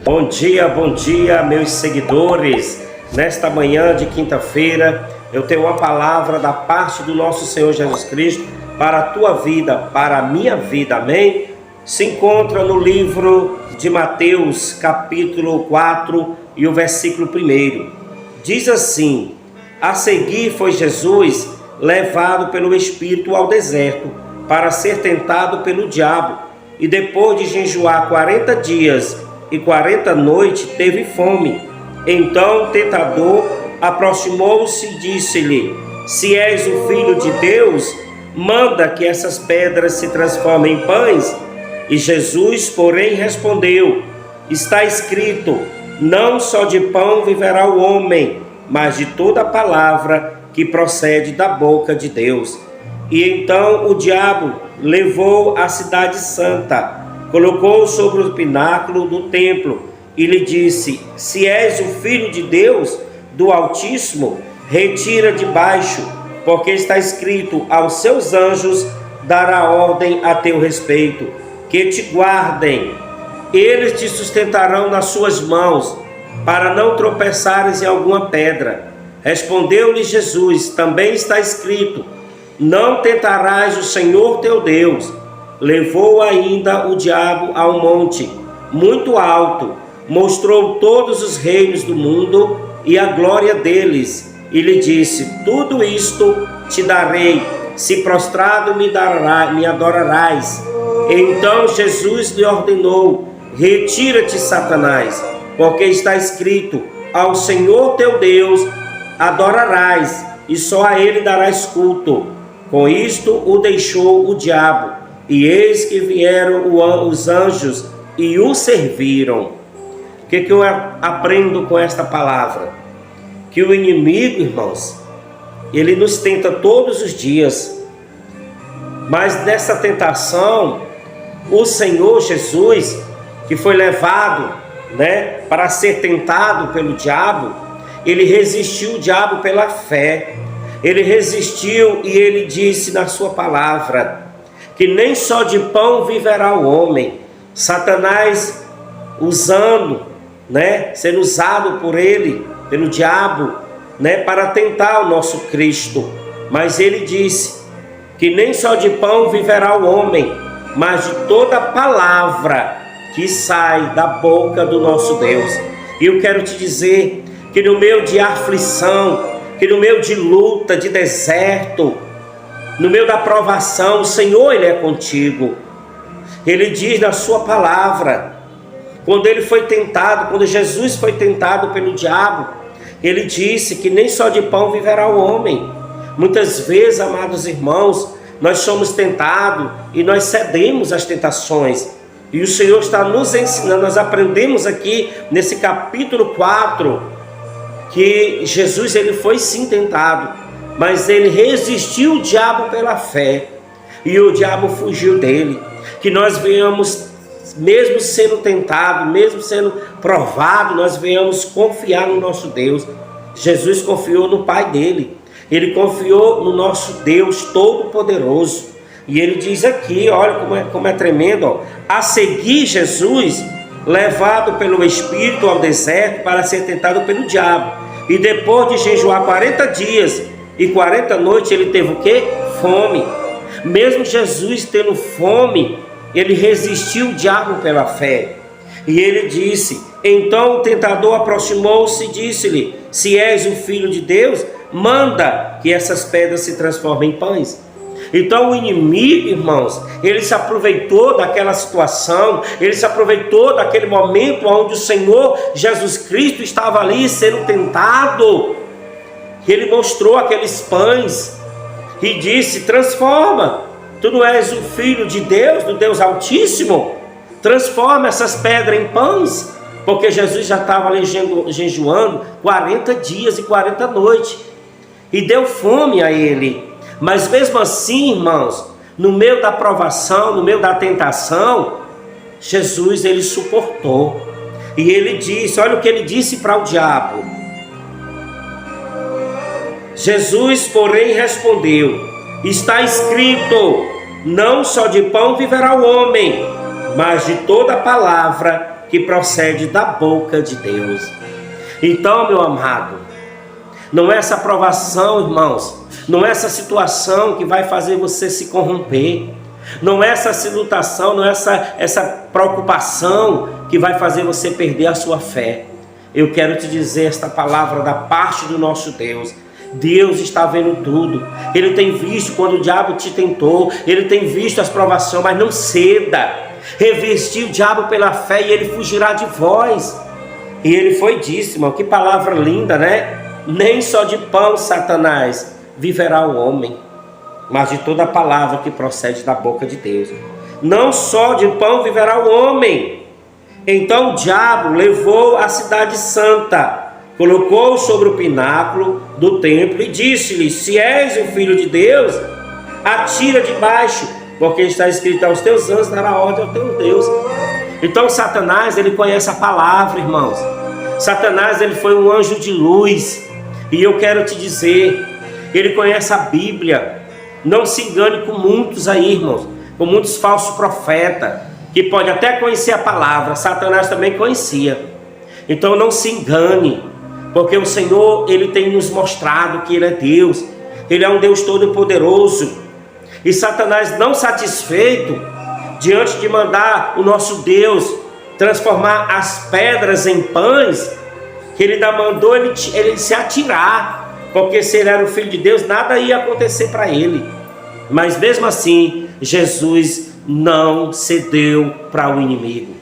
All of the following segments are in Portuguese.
Bom dia, meus seguidores. Nesta manhã de quinta-feira, eu tenho uma palavra da parte do nosso Senhor Jesus Cristo para a tua vida, para a minha vida, amém? Se encontra no livro de Mateus, capítulo 4 e o versículo 1. Diz assim: a seguir foi Jesus levado pelo Espírito ao deserto para ser tentado pelo diabo, e depois de jejuar 40 dias e 40 noites, teve fome. Então o tentador aproximou-se e disse-lhe: se és o Filho de Deus, manda que essas pedras se transformem em pães. E Jesus, porém, respondeu: está escrito, não só de pão viverá o homem, mas de toda a palavra que procede da boca de Deus. E então o diabo levou a cidade santa, colocou-o sobre o pináculo do templo e lhe disse: se és o Filho de Deus, do Altíssimo, retira de baixo, porque está escrito, aos seus anjos dará ordem a teu respeito, que te guardem. Eles te sustentarão nas suas mãos, para não tropeçares em alguma pedra. Respondeu-lhe Jesus: também está escrito, não tentarás o Senhor teu Deus. Levou ainda o diabo a um monte muito alto, mostrou todos os reinos do mundo e a glória deles, e lhe disse: tudo isto te darei, se prostrado me adorarás. Então Jesus lhe ordenou: retira-te, Satanás, porque está escrito, ao Senhor teu Deus adorarás, e só a ele darás culto. Com isto o deixou o diabo, e eis que vieram os anjos e o serviram. O que eu aprendo com esta palavra? Que o inimigo, irmãos, ele nos tenta todos os dias, mas nessa tentação, o Senhor Jesus, que foi levado, para ser tentado pelo diabo, ele resistiu o diabo pela fé. Ele resistiu e ele disse na sua palavra que nem só de pão viverá o homem. Satanás usando, sendo usado por ele, pelo diabo, para tentar o nosso Cristo. Mas ele disse que nem só de pão viverá o homem, mas de toda palavra que sai da boca do nosso Deus. E eu quero te dizer que no meio de aflição, que no meio de luta, de deserto, no meio da provação, o Senhor, Ele é contigo. Ele diz na sua palavra, quando ele foi tentado, quando Jesus foi tentado pelo diabo, ele disse que nem só de pão viverá o homem. Muitas vezes, amados irmãos, nós somos tentados e nós cedemos às tentações. E o Senhor está nos ensinando, nós aprendemos aqui nesse capítulo 4, que Jesus ele foi sim tentado, mas ele resistiu o diabo pela fé, e o diabo fugiu dele. Que nós venhamos, mesmo sendo tentado, mesmo sendo provado, nós venhamos confiar no nosso Deus. Jesus confiou no Pai dele, ele confiou no nosso Deus Todo-Poderoso. E ele diz aqui, olha como é tremendo, ó. A seguir Jesus, levado pelo Espírito ao deserto para ser tentado pelo diabo. E depois de jejuar 40 dias e 40 noites, ele teve o quê? Fome. Mesmo Jesus tendo fome, ele resistiu o diabo pela fé. E ele disse, então o tentador aproximou-se e disse-lhe: se és o Filho de Deus, manda que essas pedras se transformem em pães. Então o inimigo, irmãos, ele se aproveitou daquela situação, ele se aproveitou daquele momento onde o Senhor Jesus Cristo estava ali sendo tentado. Ele mostrou aqueles pães e disse: transforma, tu não és o Filho de Deus, do Deus Altíssimo? Transforma essas pedras em pães, porque Jesus já estava ali jejuando 40 dias e 40 noites, e deu fome a ele. Mas mesmo assim, irmãos, no meio da provação, no meio da tentação, Jesus ele suportou. E ele disse, olha o que ele disse para o diabo. Jesus, porém, respondeu: está escrito, não só de pão viverá o homem, mas de toda palavra que procede da boca de Deus. Então, meu amado, não é essa provação, irmãos, não é essa situação que vai fazer você se corromper, não é essa situação, não é essa preocupação que vai fazer você perder a sua fé. Eu quero te dizer esta palavra da parte do nosso Deus. Deus está vendo tudo. Ele tem visto quando o diabo te tentou, ele tem visto as provações, mas não ceda. Revestir o diabo pela fé e ele fugirá de vós. E ele foi disse, irmão, que palavra linda, né? Nem só de pão, Satanás, viverá o homem, mas de toda a palavra que procede da boca de Deus. Não só de pão viverá o homem. Então o diabo levou a cidade santa, colocou sobre o pináculo do templo e disse-lhe: se és o filho de Deus, atira de baixo, porque está escrito: aos teus anjos dará ordem ao teu Deus. Então Satanás, ele conhece a palavra, irmãos. Satanás, ele foi um anjo de luz. E eu quero te dizer, ele conhece a Bíblia. Não se engane com muitos aí, irmãos, com muitos falsos profetas, que pode até conhecer a palavra. Satanás também conhecia. Então não se engane, porque o Senhor, ele tem nos mostrado que ele é Deus. Ele é um Deus todo-poderoso. E Satanás, não satisfeito, diante de mandar o nosso Deus transformar as pedras em pães, que ele ainda mandou ele se atirar, porque se ele era o Filho de Deus, nada ia acontecer para ele. Mas mesmo assim, Jesus não cedeu para o inimigo.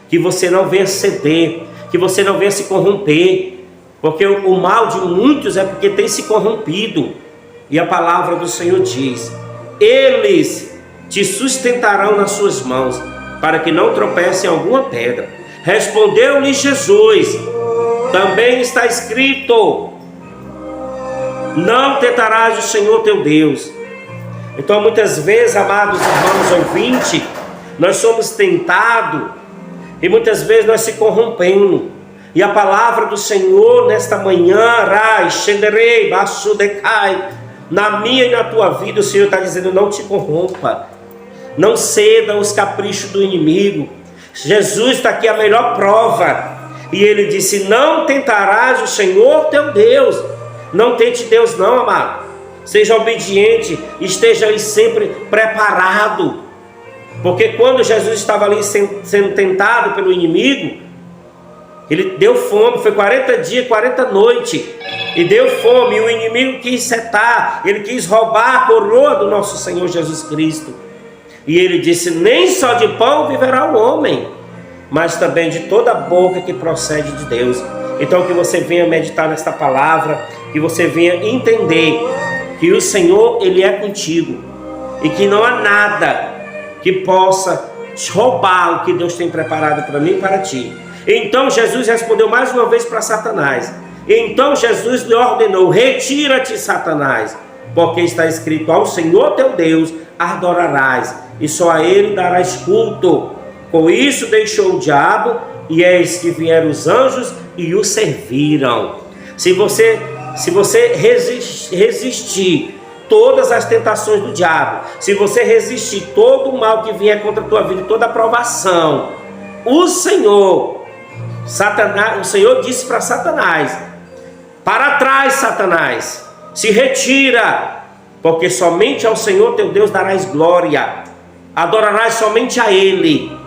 Que você não venha ceder, que você não venha se corromper, porque o mal de muitos é porque tem se corrompido. E a palavra do Senhor diz: eles te sustentarão nas suas mãos, para que não tropece em alguma pedra. Respondeu-lhe Jesus: também está escrito: não tentarás o Senhor teu Deus. Então muitas vezes, amados irmãos ouvintes, nós somos tentados e muitas vezes nós se corrompemos. E a palavra do Senhor nesta manhã, na minha e na tua vida, o Senhor está dizendo: não te corrompa, não ceda aos caprichos do inimigo. Jesus está aqui a melhor prova. E ele disse: não tentarás o Senhor teu Deus. Não tente Deus não, amado. Seja obediente, esteja aí sempre preparado. Porque quando Jesus estava ali sendo tentado pelo inimigo, ele deu fome, foi 40 dias, 40 noites, e deu fome, e o inimigo quis setar, ele quis roubar a coroa do nosso Senhor Jesus Cristo. E ele disse: nem só de pão viverá o homem, mas também de toda a boca que procede de Deus. Então que você venha meditar nesta palavra, que você venha entender que o Senhor, ele é contigo, e que não há nada que possa roubar o que Deus tem preparado para mim e para ti. Então Jesus respondeu mais uma vez para Satanás. Então Jesus lhe ordenou: retira-te, Satanás, porque está escrito: ao Senhor teu Deus adorarás, e só a ele darás culto. Com isso deixou o diabo, e eis que vieram os anjos e o serviram. Se você resistir todas as tentações do diabo, se você resistir todo o mal que vier contra a tua vida, toda a provação, o Senhor disse para Satanás: para trás, Satanás, se retira, porque somente ao Senhor teu Deus darás glória, adorarás somente a Ele.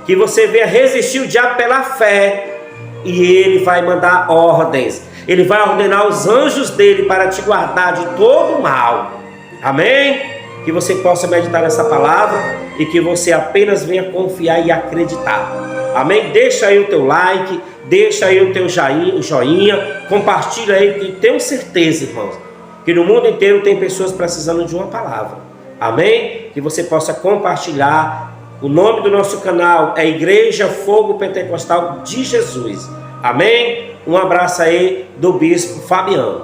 Que você venha resistir o diabo pela fé, e ele vai mandar ordens, ele vai ordenar os anjos dele para te guardar de todo o mal. Amém? Que você possa meditar nessa palavra e que você apenas venha confiar e acreditar. Amém? Deixa aí o teu like, deixa aí o teu joinha, compartilha aí, que tenho certeza, irmãos, que no mundo inteiro tem pessoas precisando de uma palavra. Amém? Que você possa compartilhar. O nome do nosso canal é Igreja Fogo Pentecostal de Jesus. Amém? Um abraço aí do Bispo Fabiano.